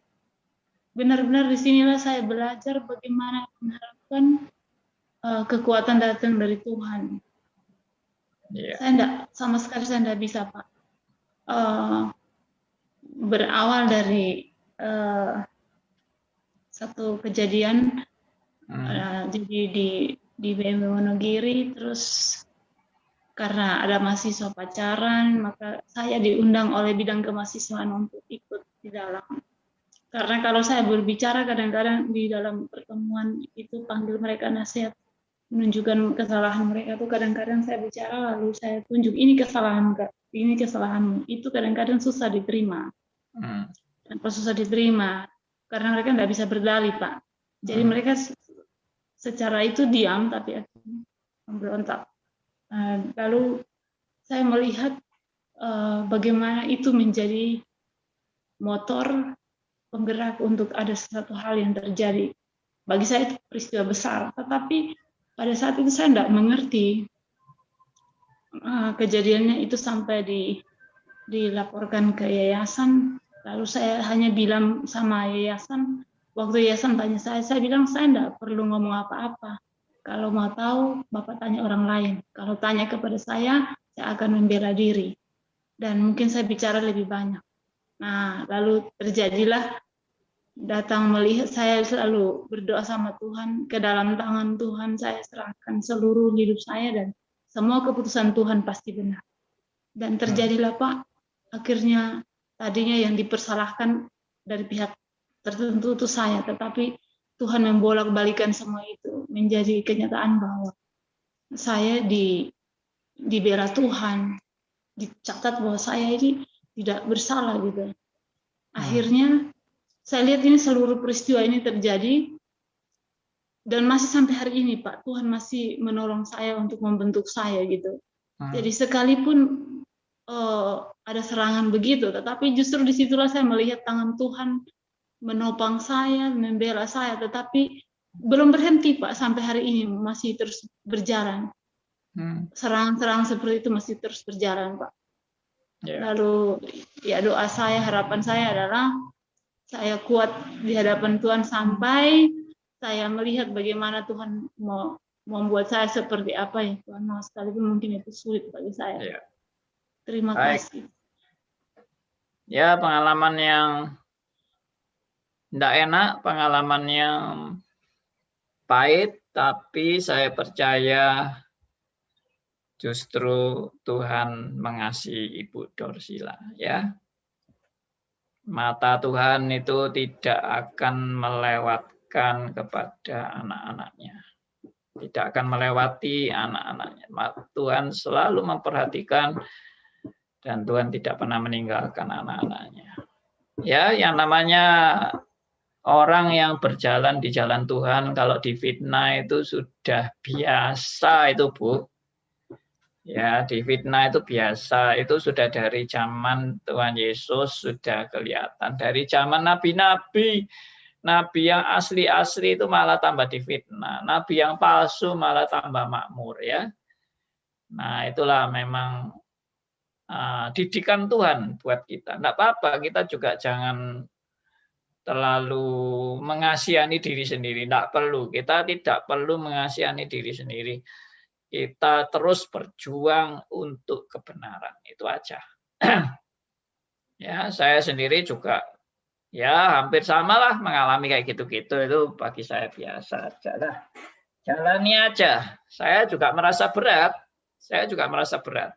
Benar-benar disinilah saya belajar bagaimana mengharapkan kekuatan datang dari Tuhan. Yeah. Sama sekali saya tidak bisa, Pak. Berawal dari satu kejadian, jadi di BMW Wonogiri, terus karena ada mahasiswa pacaran, maka saya diundang oleh bidang kemahasiswaan untuk ikut di dalam. Karena kalau saya berbicara kadang-kadang di dalam pertemuan itu panggil mereka nasihat, menunjukkan kesalahan mereka tuh kadang-kadang saya bicara lalu saya tunjuk ini kesalahan Kak, ini kesalahanmu, itu kadang-kadang susah diterima. Kenapa susah diterima? Karena mereka tidak bisa berdalih, Pak. Jadi mereka secara itu diam tapi akhirnya memberontak. Lalu saya melihat bagaimana itu menjadi motor penggerak untuk ada sesuatu hal yang terjadi. Bagi saya itu peristiwa besar, tetapi pada saat itu saya tidak mengerti kejadiannya itu sampai dilaporkan ke yayasan. Lalu saya hanya bilang sama yayasan, waktu yayasan tanya saya bilang saya tidak perlu ngomong apa-apa. Kalau mau tahu, Bapak tanya orang lain. Kalau tanya kepada saya akan membela diri. Dan mungkin saya bicara lebih banyak. Nah, lalu terjadilah datang melihat, saya selalu berdoa sama Tuhan, ke dalam tangan Tuhan saya serahkan seluruh hidup saya, dan semua keputusan Tuhan pasti benar. Dan terjadilah Pak, akhirnya tadinya yang dipersalahkan dari pihak tertentu itu saya, tetapi Tuhan membolak-balikan semua itu menjadi kenyataan bahwa saya dibela Tuhan, dicatat bahwa saya ini tidak bersalah gitu. Akhirnya saya lihat ini seluruh peristiwa ini terjadi dan masih sampai hari ini Pak, Tuhan masih menolong saya untuk membentuk saya gitu. Jadi sekalipun ada serangan begitu, tetapi justru disitulah saya melihat tangan Tuhan menopang saya, membela saya, tetapi belum berhenti Pak sampai hari ini masih terus berjalan. Serangan-serangan seperti itu masih terus berjalan Pak. Lalu ya doa saya, harapan saya adalah saya kuat di hadapan Tuhan sampai saya melihat bagaimana Tuhan mau membuat saya seperti apa yang Tuhan mau, sekalipun mungkin itu sulit bagi saya. Terima kasih. Ya, pengalaman yang tidak enak, pengalaman yang pahit, tapi saya percaya justru Tuhan mengasihi Ibu Dorsila, ya. Mata Tuhan itu tidak akan melewatkan kepada anak-anaknya. Tidak akan melewati anak-anaknya. Tuhan selalu memperhatikan dan Tuhan tidak pernah meninggalkan anak-anaknya. Ya, yang namanya orang yang berjalan di jalan Tuhan, kalau difitnah itu sudah biasa itu, Bu. Ya, difitnah itu biasa, itu sudah dari zaman Tuhan Yesus sudah kelihatan. Dari zaman nabi-nabi, nabi yang asli-asli itu malah tambah difitnah. Nabi yang palsu malah tambah makmur, ya. Nah, itulah memang didikan Tuhan buat kita. Enggak apa-apa, kita juga jangan terlalu mengasihani diri sendiri. Enggak perlu, kita tidak perlu mengasihani diri sendiri. Kita terus berjuang untuk kebenaran, itu aja. Ya, saya sendiri juga ya hampir samalah mengalami kayak gitu-gitu, itu bagi saya biasa aja lah. Jalani aja. Saya juga merasa berat.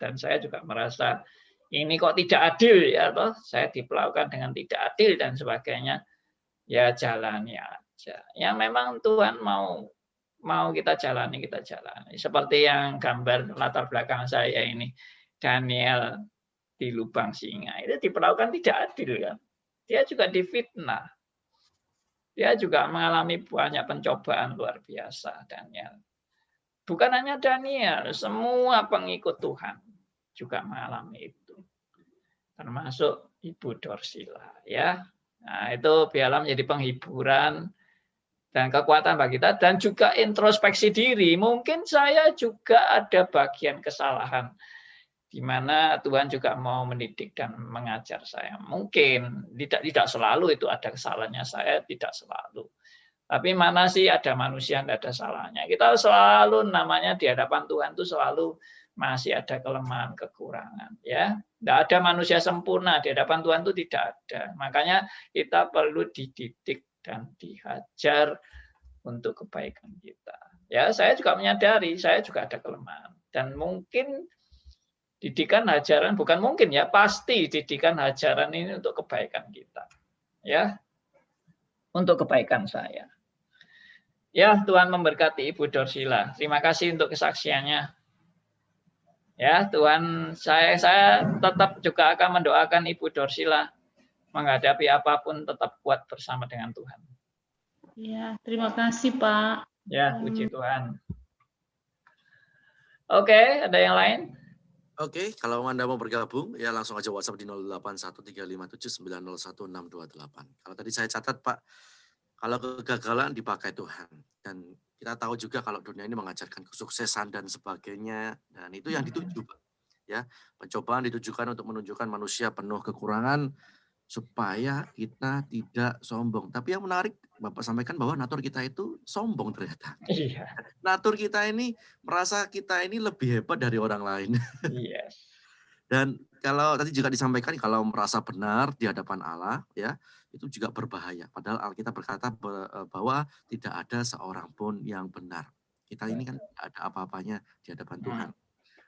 Dan saya juga merasa ini kok tidak adil ya toh. Saya diperlakukan dengan tidak adil dan sebagainya. Ya jalani aja. Yang memang Tuhan mau kita jalani, kita jalani. Seperti yang gambar latar belakang saya ini, Daniel di lubang singa. Itu diperlakukan tidak adil kan. Dia juga difitnah. Dia juga mengalami banyak pencobaan luar biasa, Daniel. Bukan hanya Daniel, semua pengikut Tuhan juga mengalami itu. Termasuk Ibu Dorsila, ya. Nah, itu biarlah menjadi penghiburan dan kekuatan bagi kita, dan juga introspeksi diri. Mungkin saya juga ada bagian kesalahan di mana Tuhan juga mau mendidik dan mengajar saya. Mungkin tidak selalu itu ada kesalahannya saya, tidak selalu. Tapi mana sih ada manusia yang ada salahnya. Kita selalu namanya di hadapan Tuhan itu selalu masih ada kelemahan, kekurangan, ya. Tidak ada manusia sempurna di hadapan Tuhan itu tidak ada. Makanya kita perlu dididik dan dihajar untuk kebaikan kita. Ya, saya juga menyadari saya juga ada kelemahan, dan mungkin didikan hajaran, bukan mungkin ya, pasti didikan hajaran ini untuk kebaikan kita. Ya. Untuk kebaikan saya. Ya, Tuhan memberkati Ibu Dorsila. Terima kasih untuk kesaksiannya. Ya, Tuhan, saya tetap juga akan mendoakan Ibu Dorsila menghadapi apapun tetap kuat bersama dengan Tuhan. Ya, terima kasih Pak. Ya, puji Tuhan. Oke, ada yang lain? Oke, kalau Anda mau bergabung, ya langsung aja WhatsApp di 081357901628. Kalau tadi saya catat, Pak, kalau kegagalan dipakai Tuhan. Dan kita tahu juga kalau dunia ini mengajarkan kesuksesan dan sebagainya. Dan itu yang dituju, Pak. Ya, pencobaan ditujukan untuk menunjukkan manusia penuh kekurangan supaya kita tidak sombong. Tapi yang menarik, Bapak sampaikan bahwa natur kita itu sombong ternyata. Iya. Natur kita ini merasa kita ini lebih hebat dari orang lain. Yes. Dan kalau tadi juga disampaikan kalau merasa benar di hadapan Allah, ya itu juga berbahaya. Padahal Alkitab berkata bahwa tidak ada seorang pun yang benar. Kita ini kan tidak ada apa-apanya di hadapan Tuhan.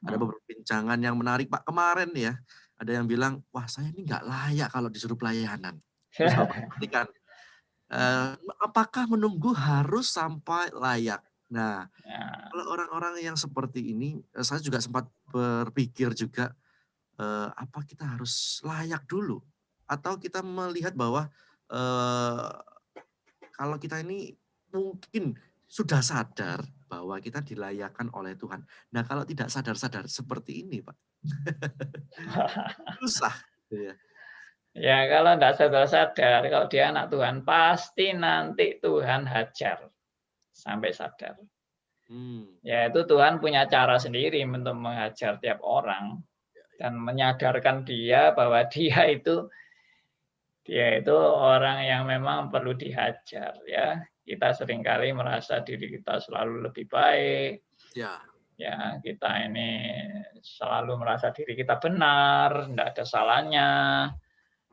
Ada beberapa bincangan yang menarik, Pak. Kemarin ya, ada yang bilang, wah saya ini nggak layak kalau disuruh pelayanan. Terus Bapak perhatikan, apakah menunggu harus sampai layak? Nah, Ya. kalau orang-orang yang seperti ini, saya juga sempat berpikir juga, apa kita harus layak dulu? Atau kita melihat bahwa kalau kita ini mungkin sudah sadar bahwa kita dilayakkan oleh Tuhan. Nah, kalau tidak sadar-sadar seperti ini, Pak, susah. Gitu ya. Ya, kalau enggak sadar-sadar, kalau dia anak Tuhan, pasti nanti Tuhan hajar sampai sadar. Ya, itu Tuhan punya cara sendiri untuk menghajar tiap orang dan menyadarkan dia bahwa dia itu orang yang memang perlu dihajar, ya. Kita seringkali merasa diri kita selalu lebih baik. Ya. Ya, kita ini selalu merasa diri kita benar, enggak ada salahnya.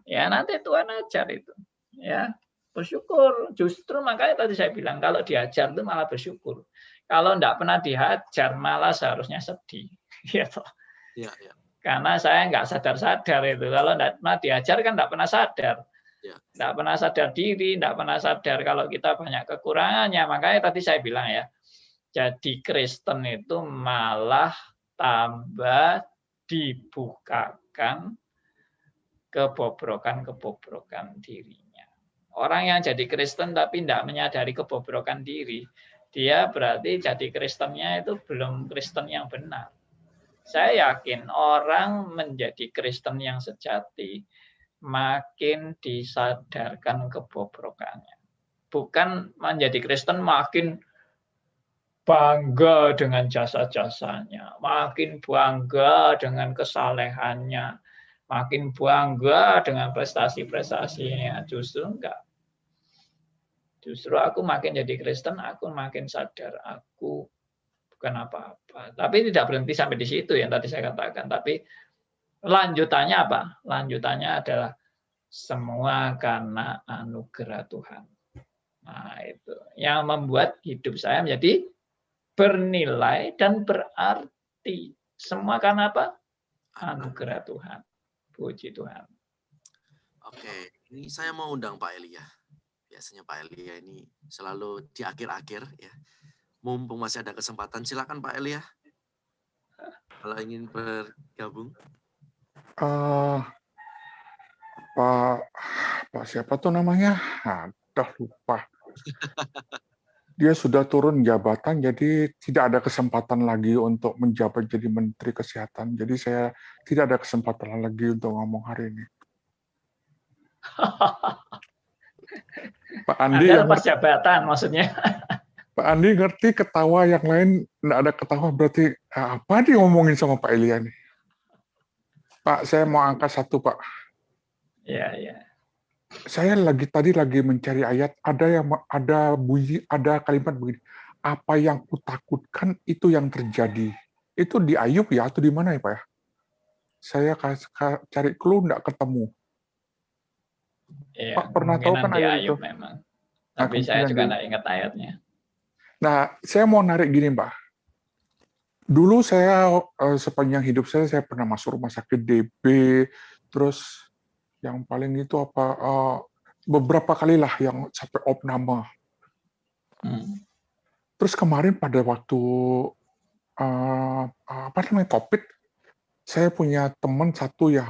Ya, nanti Tuhan ajar itu. Ya, bersyukur. Justru makanya tadi saya bilang kalau diajar itu malah bersyukur. Kalau enggak pernah dihajar malah seharusnya sedih. Ya, toh. Iya, iya. Karena saya enggak sadar-sadar itu. Kalau enggak pernah diajar kan enggak pernah sadar. Ya. Enggak pernah sadar diri, enggak pernah sadar kalau kita banyak kekurangannya. Makanya tadi saya bilang ya, jadi Kristen itu malah tambah dibukakan kebobrokan-kebobrokan dirinya. Orang yang jadi Kristen tapi tidak menyadari kebobrokan diri, dia berarti jadi Kristennya itu belum Kristen yang benar. Saya yakin orang menjadi Kristen yang sejati makin disadarkan kebobrokannya. Bukan menjadi Kristen makin bangga dengan jasa-jasanya, makin bangga dengan kesalehannya, makin bangga dengan prestasi-prestasinya. Justru enggak. Justru aku makin jadi Kristen, aku makin sadar aku bukan apa-apa. Tapi tidak berhenti sampai di situ yang tadi saya katakan. Tapi lanjutannya apa? Lanjutannya adalah semua karena anugerah Tuhan. Nah, itu yang membuat hidup saya menjadi bernilai dan berarti. Semua karena apa? Anugerah Tuhan. Puji Tuhan. Oke, ini saya mau undang Pak Elia. Biasanya Pak Elia ini selalu di akhir-akhir ya. Mumpung masih ada kesempatan, silakan Pak Elia. Kalau ingin bergabung. Pak siapa tuh namanya? Udah lupa. Dia sudah turun jabatan, jadi tidak ada kesempatan lagi untuk menjabat jadi Menteri Kesehatan. Jadi saya tidak ada kesempatan lagi untuk ngomong hari ini. Pak Andi Anda lepas jabatan maksudnya. Pak Andi ngerti ketawa, yang lain nggak ada ketawa, berarti apa dia ngomongin sama Pak Elia nih? Pak, saya mau angkat satu, Pak. Ya, ya. Saya tadi lagi mencari ayat, ada kalimat begini, apa yang kutakutkan itu yang terjadi. Itu di Ayub ya, atau di mana ya Pak ya? Saya cari clue nggak ketemu. Ya, Pak pernah tahu kan ayat itu? Memang. Tapi saya juga nggak ingat ayatnya. Nah, saya mau narik gini Pak. Dulu saya sepanjang hidup saya pernah masuk rumah sakit DB, terus yang paling itu beberapa kali lah yang sampai opname. Terus kemarin pada waktu COVID, saya punya teman satu ya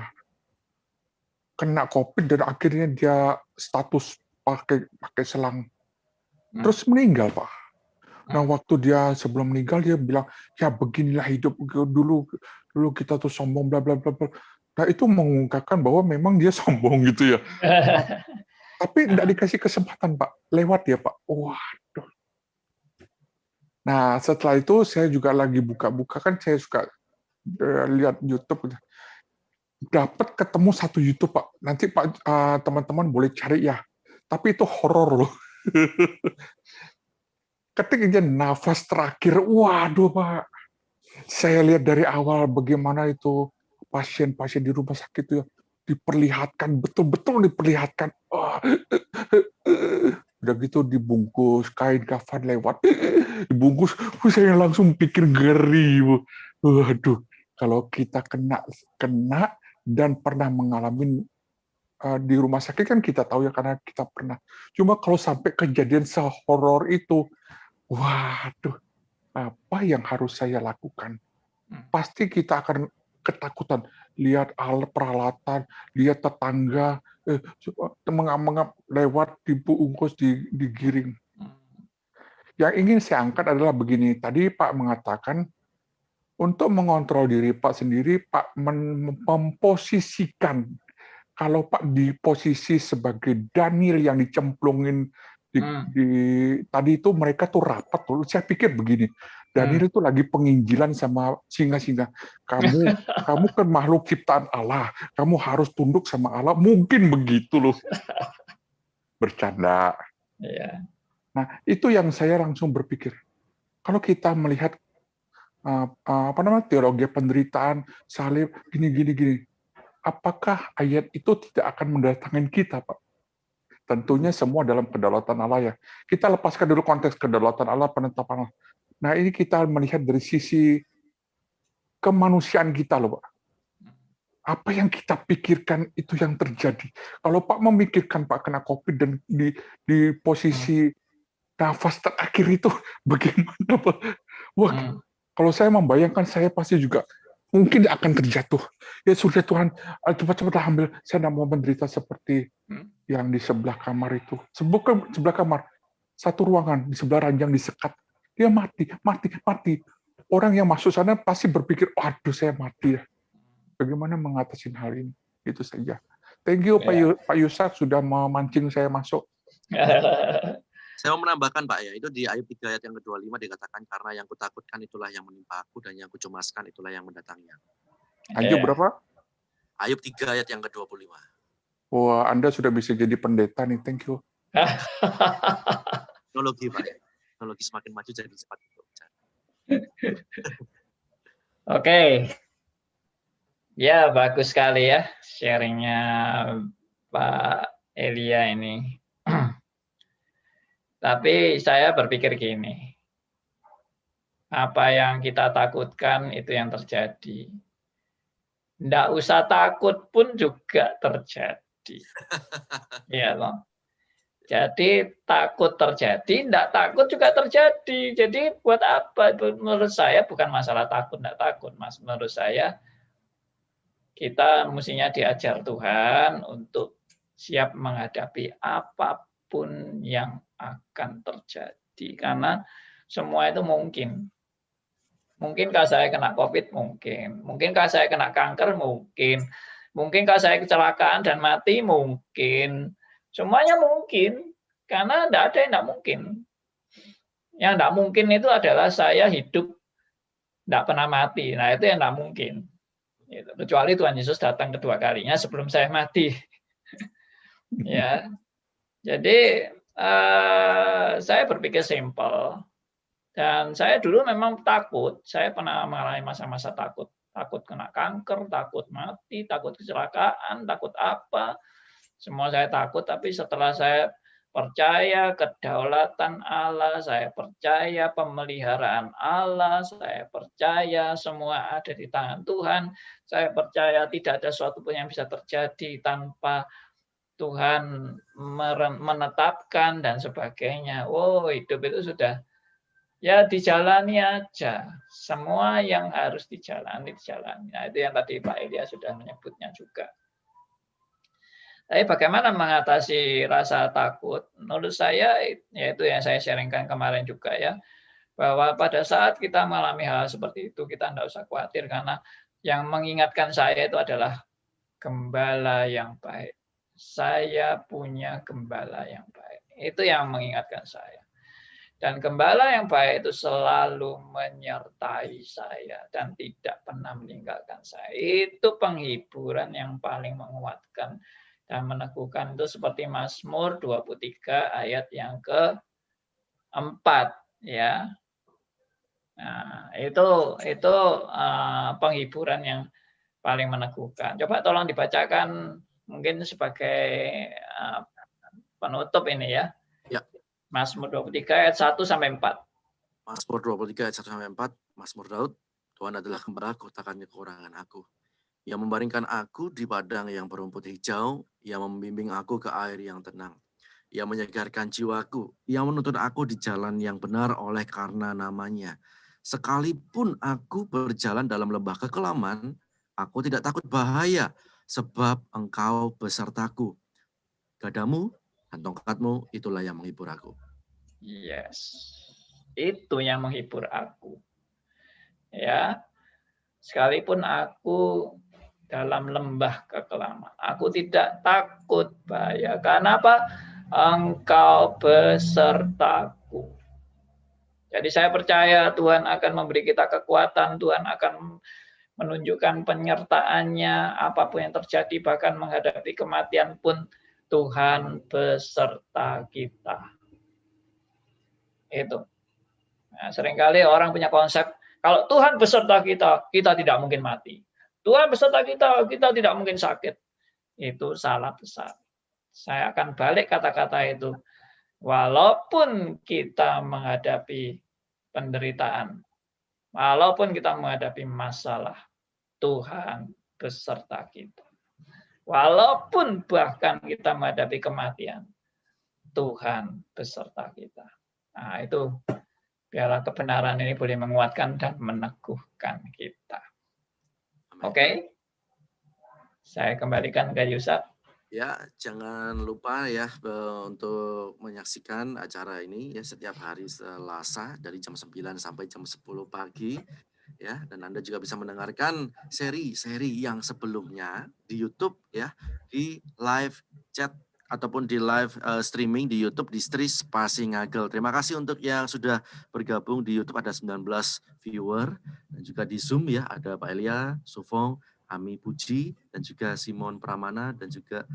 kena COVID dan akhirnya dia status pakai selang, terus meninggal Pak. Nah waktu dia sebelum meninggal dia bilang, ya beginilah hidup dulu kita tuh sombong bla bla bla. Nah itu mengungkapkan bahwa memang dia sombong gitu ya. Tapi tidak dikasih kesempatan Pak, lewat ya Pak. Waduh. Nah setelah itu saya juga lagi buka-buka, kan saya suka lihat YouTube. Dapat ketemu satu YouTube Pak. Nanti Pak teman-teman boleh cari ya. Tapi itu horor loh. Ketik aja nafas terakhir, waduh Pak. Saya lihat dari awal bagaimana itu pasien-pasien di rumah sakit itu diperlihatkan, betul-betul diperlihatkan. Udah gitu dibungkus, kain kafan lewat, dibungkus, saya langsung pikir ngeri. Waduh. kalau kita kena dan pernah mengalami di rumah sakit kan kita tahu ya karena kita pernah. Cuma kalau sampai kejadian sehoror itu, waduh, apa yang harus saya lakukan? Pasti kita akan ketakutan. Lihat alat peralatan, lihat tetangga, mengap-mengap lewat dibungkus, digiring. Yang ingin saya angkat adalah begini. Tadi Pak mengatakan, untuk mengontrol diri Pak sendiri, Pak memposisikan. Kalau Pak di posisi sebagai Daniel yang dicemplungin tadi itu mereka tuh rapat tuh. Saya pikir begini, Daniel itu lagi penginjilan sama singa-singa. Kamu kan makhluk ciptaan Allah, kamu harus tunduk sama Allah. Mungkin begitu loh. Bercanda. Iya. Nah, itu yang saya langsung berpikir. Kalau kita melihat teologi penderitaan, salib, gini. Apakah ayat itu tidak akan mendatangkan kita, Pak? Tentunya semua dalam kedaulatan Allah ya. Kita lepaskan dulu konteks kedaulatan Allah, penetapan Allah. Nah, ini kita melihat dari sisi kemanusiaan kita loh, Pak. Apa yang kita pikirkan itu yang terjadi. Kalau Pak memikirkan Pak kena COVID dan di posisi nafas terakhir itu, bagaimana, Pak? Wah, kalau saya membayangkan, saya pasti juga mungkin akan terjatuh. Ya sudah Tuhan, cepat-cepat ambil. Saya tidak mau menderita seperti yang di sebelah kamar itu. Sebelah kamar, satu ruangan, di sebelah ranjang disekat. Dia mati. Orang yang masuk sana pasti berpikir, aduh saya mati ya. Bagaimana mengatasi hal ini? Itu saja. Thank you Pak Yusak sudah memancing saya masuk. Saya mau menambahkan Pak ya, itu di Ayub 3 ayat yang ke-25 dikatakan, karena yang kutakutkan itulah yang menimpa aku, dan yang kucemaskan itulah yang mendatanginya. Ayub berapa? Ayub 3 ayat yang ke-25. Wah, Anda sudah bisa jadi pendeta nih, thank you. Teknologi Pak ya. Teknologi semakin maju jadi cepat. Oke. Ya, bagus sekali ya sharingnya Pak Elia ini. Tapi saya berpikir gini, apa yang kita takutkan itu yang terjadi. Nggak usah takut pun juga terjadi. Ya loh. Jadi takut terjadi, nggak takut juga terjadi. Jadi buat apa? Menurut saya bukan masalah takut, nggak takut, Mas. Menurut saya kita mestinya diajar Tuhan untuk siap menghadapi apapun yang akan terjadi. Karena semua itu mungkin. Mungkinkah saya kena COVID? Mungkin. Mungkinkah saya kena kanker? Mungkin. Mungkinkah saya kecelakaan dan mati? Mungkin. Semuanya mungkin. Karena tidak ada yang tidak mungkin. Yang tidak mungkin itu adalah saya hidup tidak pernah mati. Nah, itu yang tidak mungkin. Kecuali Tuhan Yesus datang kedua kalinya sebelum saya mati. Ya, jadi saya berpikir simpel, dan saya dulu memang takut. Saya pernah mengalami masa-masa takut kena kanker, takut mati, takut kecelakaan, takut apa. Semua saya takut. Tapi setelah saya percaya kedaulatan Allah, saya percaya pemeliharaan Allah, saya percaya semua ada di tangan Tuhan, saya percaya tidak ada sesuatu pun yang bisa terjadi tanpa Tuhan menetapkan dan sebagainya. Oh, hidup itu sudah ya dijalani aja. Semua yang harus dijalani. Nah, itu yang tadi Pak Elia sudah menyebutnya juga. Tapi bagaimana mengatasi rasa takut? Menurut saya, yaitu yang saya sharingkan kemarin juga ya, bahwa pada saat kita mengalami hal seperti itu, kita tidak usah khawatir, karena yang mengingatkan saya itu adalah gembala yang baik. Saya punya gembala yang baik. Itu yang mengingatkan saya. Dan gembala yang baik itu selalu menyertai saya dan tidak pernah meninggalkan saya. Itu penghiburan yang paling menguatkan dan meneguhkan, itu seperti Mazmur 23 ayat yang ke-4 ya. Nah, itu penghiburan yang paling meneguhkan. Coba tolong dibacakan mungkin sebagai penutup ini ya. Ya. Mazmur 23 ayat 1 sampai 4. Mazmur 23 ayat 1 sampai 4, Mazmur Daud Tuhan adalah gembalaku, takkan kekurangan aku. Ia membaringkan aku di padang yang berumput hijau, Ia membimbing aku ke air yang tenang. Ia menyegarkan jiwaku, Ia menuntun aku di jalan yang benar oleh karena namanya. Sekalipun aku berjalan dalam lembah kekelaman, aku tidak takut bahaya, sebab Engkau besertaku. Gadamu dan tongkatmu itulah yang menghibur aku. Yes, itu yang menghibur aku. Ya, sekalipun aku dalam lembah kekelaman, aku tidak takut bahaya. Karena apa? Engkau besertaku. Jadi saya percaya Tuhan akan memberi kita kekuatan, Tuhan akan menunjukkan penyertaannya, apapun yang terjadi, bahkan menghadapi kematian pun Tuhan beserta kita. Itu. Nah, seringkali orang punya konsep, kalau Tuhan beserta kita, kita tidak mungkin mati. Tuhan beserta kita, kita tidak mungkin sakit. Itu salah besar. Saya akan balik kata-kata itu. Walaupun kita menghadapi penderitaan, walaupun kita menghadapi masalah, Tuhan beserta kita. Walaupun bahkan kita menghadapi kematian, Tuhan beserta kita. Nah, itu biarlah kebenaran ini boleh menguatkan dan meneguhkan kita. Oke? Saya kembalikan ke Yusuf. Ya, jangan lupa ya untuk menyaksikan acara ini ya setiap hari Selasa dari jam 9 sampai jam 10 pagi ya, dan Anda juga bisa mendengarkan seri-seri yang sebelumnya di YouTube ya, di live chat ataupun di live streaming di YouTube di Stri Spasi Ngagel. Terima kasih untuk yang sudah bergabung di YouTube, ada 19 viewer, dan juga di Zoom ya ada Pak Elia, Sufong, Ami Puji, dan juga Simon Pramana, dan juga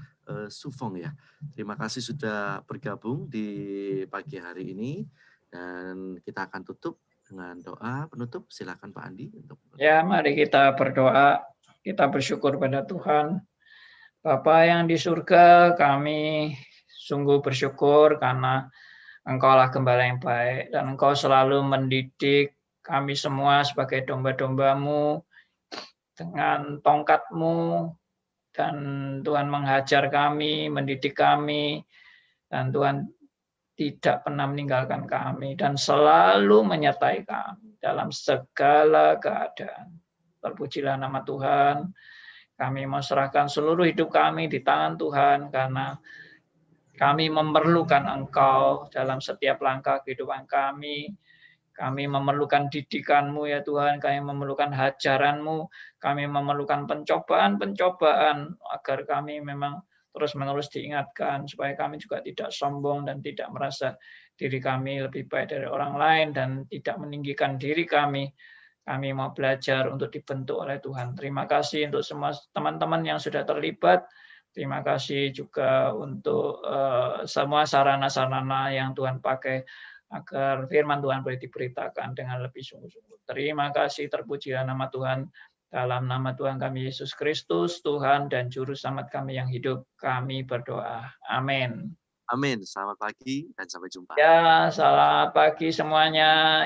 Sufong ya. Terima kasih sudah bergabung di pagi hari ini, dan kita akan tutup dengan doa penutup. Silakan Pak Andi. Ya, mari kita berdoa. Kita bersyukur pada Tuhan. Bapa yang di surga, kami sungguh bersyukur karena Engkaulah Gembala yang baik, dan Engkau selalu mendidik kami semua sebagai domba-domba-Mu dengan tongkat-Mu, dan Tuhan menghajar kami, mendidik kami, dan Tuhan tidak pernah meninggalkan kami dan selalu menyertai kami dalam segala keadaan. Terpujilah nama Tuhan. Kami mau serahkan seluruh hidup kami di tangan Tuhan, karena kami memerlukan Engkau dalam setiap langkah kehidupan kami. Kami memerlukan didikan-Mu ya Tuhan, kami memerlukan hajaran-Mu, kami memerlukan pencobaan-pencobaan agar kami memang terus-menerus diingatkan supaya kami juga tidak sombong dan tidak merasa diri kami lebih baik dari orang lain dan tidak meninggikan diri kami. Kami mau belajar untuk dibentuk oleh Tuhan. Terima kasih untuk semua teman-teman yang sudah terlibat. Terima kasih juga untuk semua sarana-sarana yang Tuhan pakai agar firman Tuhan boleh diberitakan dengan lebih sungguh-sungguh. Terima kasih, terpujilah nama Tuhan. Dalam nama Tuhan kami Yesus Kristus, Tuhan dan Juru Selamat kami yang hidup, kami berdoa. Amin. Amin. Selamat pagi dan sampai jumpa. Ya, selamat pagi semuanya.